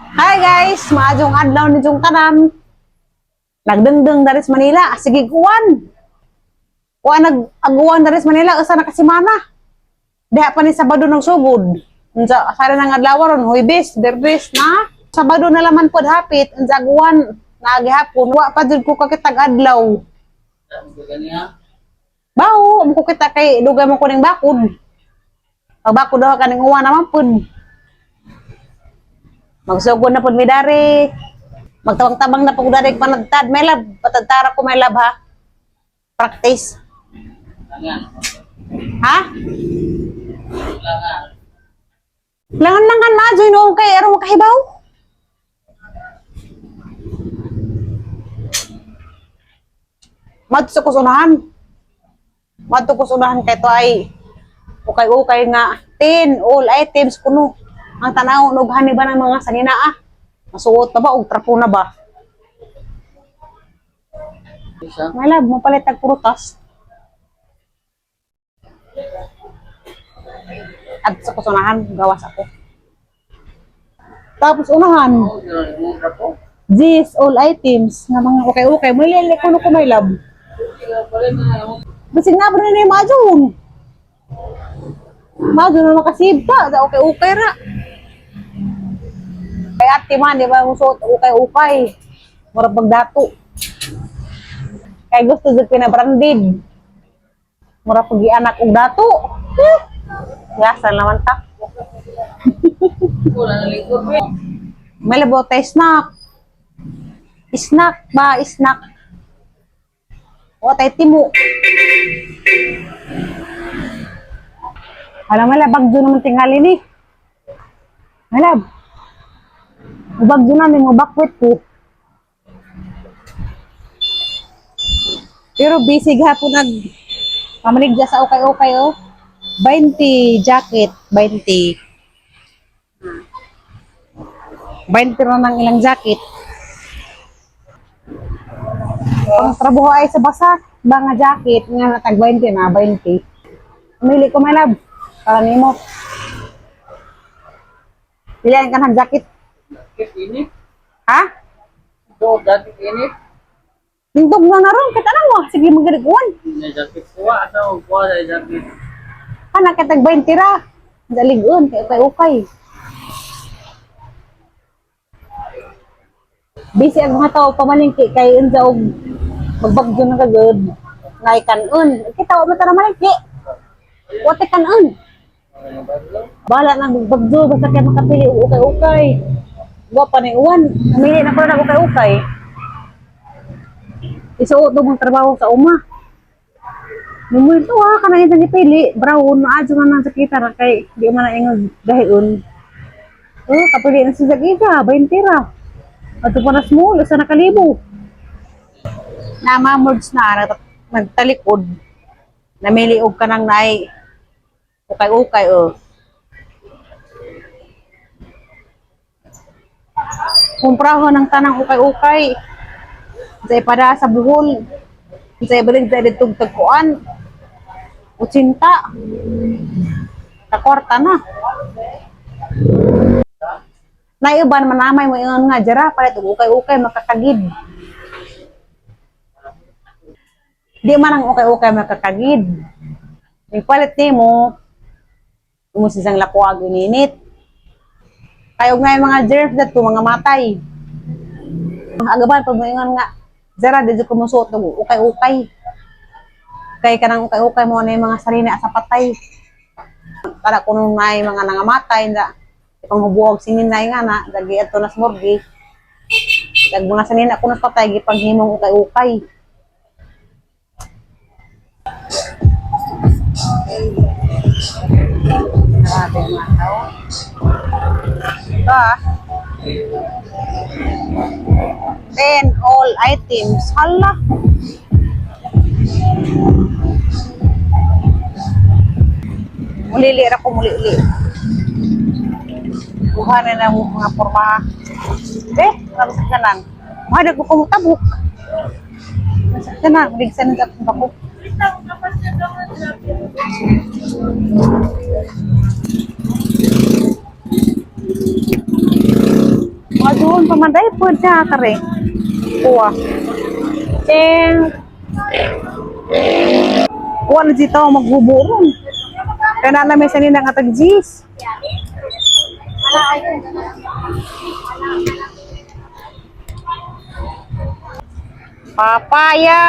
Hi guys, maadjong adlaw ni jong tanan. Nagdengdeng dari Manila, sige kuwan. Kuwan nag-aguan dari Manila usa na kasimana. Diha pa ni Sabado nagsugod. Unsa sara nang adlaw ron, Huwebes, Biyernes na. Sabado na laman pod hapit, unsa aguan na gihapon. Wa pa jud ko kakitag adlaw. Bao, mo ko kita kay dugay mo ko ning bakod. Pag bakod daw kaning uwan naman pod. Magsugod na pod mi dari. Magtabang-tabang na pag dari panagtad. May lab, patagtara ko may lab ha. Practice. Ha? Langan-langan ma, join o kay aron makahibaw. Madto ko sunahan. Madto ko sunahan kay to ay ukay-ukay nga 10 all items kuno. Ang tanaw nughan ba ng mga sanina ah. Masuot na ba o trapo na ba? May lab, mapalit tag prutas. At sa kusunahan, gawas ako. Tapos unahan. These all items na mga okay-okay. Mulili ko no ko may lab. Basig na ba na yung majun? Majun na makasibta. Okay-okay ra. Kay ate man, di ba, musot, ukay-ukay. Murag pagdato. Kay gusto dyan pinabranded. Murag pag-ianak og dato. Yasan naman ta. May labo tayo snack. Snack ba? Snack. O tayo timo. Alam mo, bagyo naman tingali ni. Malab. Bagyo namin, mabakwit ko. Pero busy gahapon pamaligya sa okay-okay oh. 20 jacket, 20. 20 na ng ilang jacket. Pang trabaho ay sa basa, mga jacket nga natag 20 na, 20. Umili ko may lab, para nimo. Pilihan ka ng jacket. Jacket ini? Ha? Do jacket ini? Tindog na naroon, kita na mo. Sige, magariguan. Ini jacket kuwa atau kuwa dari jacket? Anak katag 20 ra. Daligon, kay ukay. Busy ang mga tao pamalingki kay unsa og magbagyo na kagud. Nay kanon. Kita wa mata na malingki. Wate kanon. Bala na magbagyo basta kay makapili og ukay-ukay. Wa pa ni uwan. Namili na ko na ukay-ukay. Isuot mo trabaho sa uma. Nung ito kanang isang ipili, brown, maadyo man ang sakita na kay di man na ingog dahion. Oh, kapili na si Zagiga, 20 ra. At pa na small, isa na kalibo. Namamords na, nagtalikod. Namili og kanang naay ukay-ukay, oh. Kumpraho ng tanang ukay-ukay. Sa ipada sa buhol. Sa ibalig sa ditong tagkuan. 80. Takwarta na. Naiuban manamay mo ingon nga jara palit og ukay-ukay makakagid. Di man ang ukay-ukay makakagid. Ning palit nimo mo sisang lakuag ininit. Kay og nga mga germs dato mga matay. Agaban pag mo ingon nga jara di ko musuot og ukay-ukay. Kay kanang ukay-ukay mo na yung mga sarina sa patay. Para kung may mga nangamatay na ipanghubuog singin na nga na dagi ato nas morgi. Dag mga sanina ko nas patay gipaghimong ukay-ukay. Grabe mga tao. Ito 10 all items. Hala. Mulili ra ko mulili. Kuha na ng mga porma. Nasakdanan. Mahal ko kung tabuk. Nasakdanan, maligsan sa tabuk. Maduon pamanday po siya kare. Kuha. Cheng. Kuha na dito magbuburon. Kaya na may sanin ng atag jis. Papaya.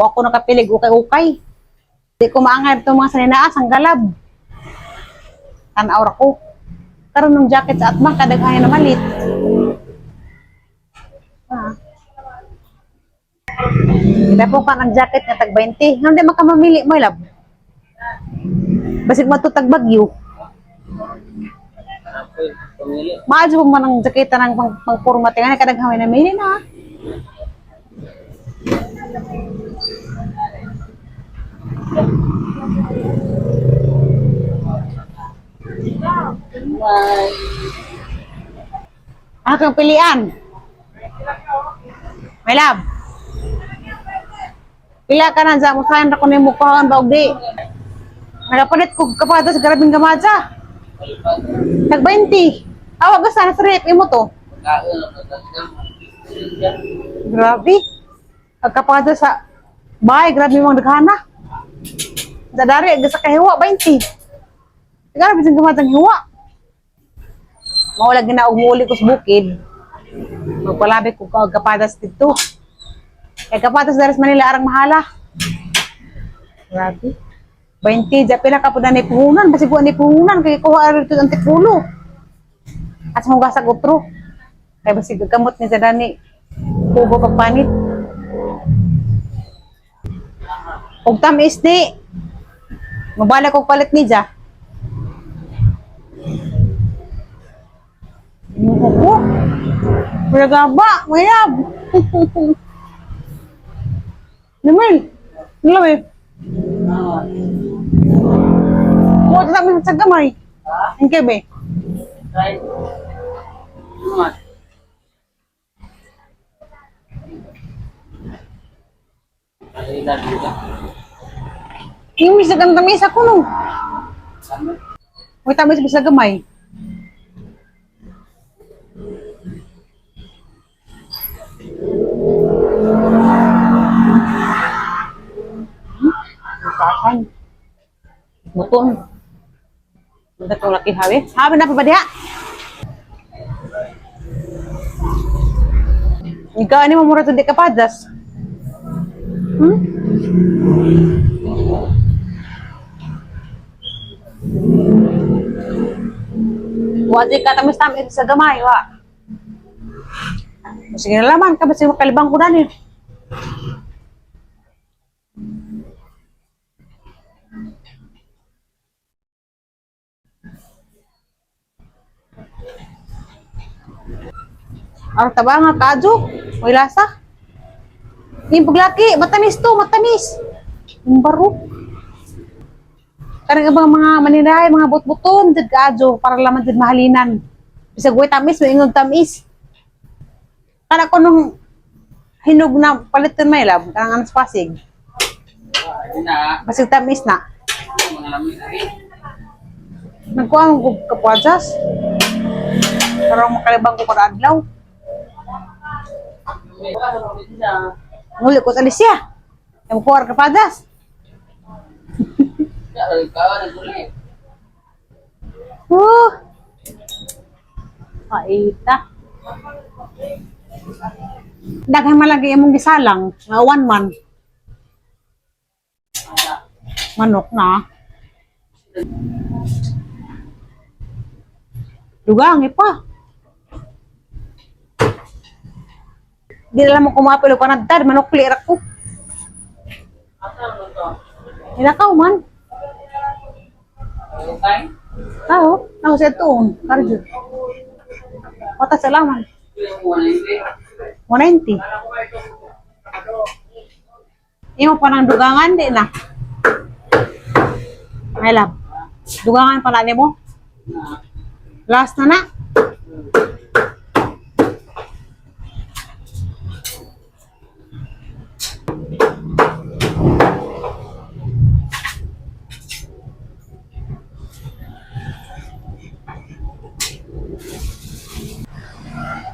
Huwag ko nakapilig ukay-ukay. Di ko maangay itong mga saninaas, ang galab. Tanaw ko. Karon ng jacket sa atbang, kadaghayan na malit. Kita po ka ng jacket nga tag 20. Hindi makamamili mo, lab. Basig matutag bagyo. Pumili. Maadyo po man ang jacket ng pang-format. Nga kadaghayan na mili na. Kang pilian. May lab. Pila ka na sa musayan ako ni mukhaan ba og di. Nagapalit ko kapatas sa garabing gamadsa. Tag 20. Awag ka sana sa rep imo to. Grabe. Pagkapada sa bahay, grabe mong daghana. Sa dari, sa kahiwa, 20. Grabe sa gamatang hiwa. Maulag na og muli ko sa bukid. Magpalabik ko kapadas dito. Kaya kapadas dari sa Manila, arang mahala. Grabe. 20, dyan pila ka po na ni puhunan. Basi ko ni puhunan, kaya kuha rin ito ang tipulo. At sa mga sa utro. Kaya basi gagamot ni sa dani. Pugo pagpanit. Kung tamis di, mabala kong palit ni dya. Ako, magagaba, mayab. Naman, nalawin. Huwag na namin sa gamay. Ang kebe. Right. Naman. Ay, dati ka. Yung misa kang tamis ako no. May tamis bisa gamay. Kakan. Buton. Hindi ko laki hawi. Hawi na pa ba diha? Ikaw, ano mo mura ito di kapadas? Wadi ka tamis-tamis sa gamay, wa. Sige na laman ka, basi makalibang ko na niyo. Ang taba nga kadyo, may lasa. Yung paglaki, matamis to, matamis. Yung baro. Karang ibang mga maninay, mga butbuton, did kadyo, para laman did mahalinan. Bisag way tamis, may ingong tamis. Kana ko nung hinog na palitan may lab, karang anas pasig. Basig tamis na. Nagkuha ko kapwajas. Karang makalibang ko kada adlaw. Nguli ko sa Alicia. Yung kuwar kapadas. Paita. Daghan malagi imong gisalang. Nga 1 month. Manok na. Dugang pa. Di na lang mo kumapilo pa nagtad, manukli ko. Hinakaw man. Tao, tao sa ito. Karjo. Mata sa laman. 190. Imo pa ng dugangan, di na. Ay lab. Dugangan pala ni mo? Last na na.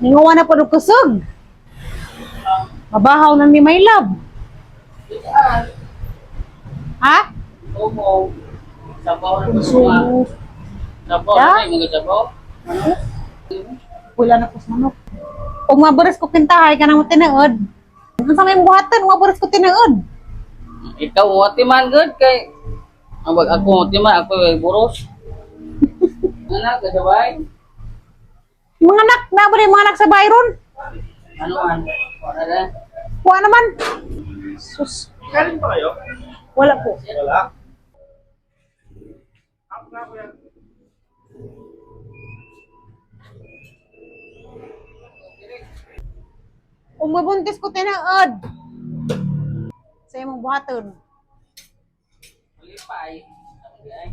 Ninguwa na po ng kusog. Mabahaw na ni my love. Ha? Omo. Sabaw na So, mga. Sabaw Ya? na mga sabaw. wala na po sa manok. Kung maburas ko kintahay ka na mo tinaod. Ang sa may buhatan, maburas ko tinaod. Ikaw wati man good kay abag ako wati man ako ay buros. Anak kasabay. Mga anak, na ba yung mga anak sa Byron? Ano man? Wala na. Kuha naman. Sus, Galing pa kayo? wala po. Wala. Ako nga po yan. Kung mabuntis ko tinaod. Sa imong buhaton. Malipay. Ay.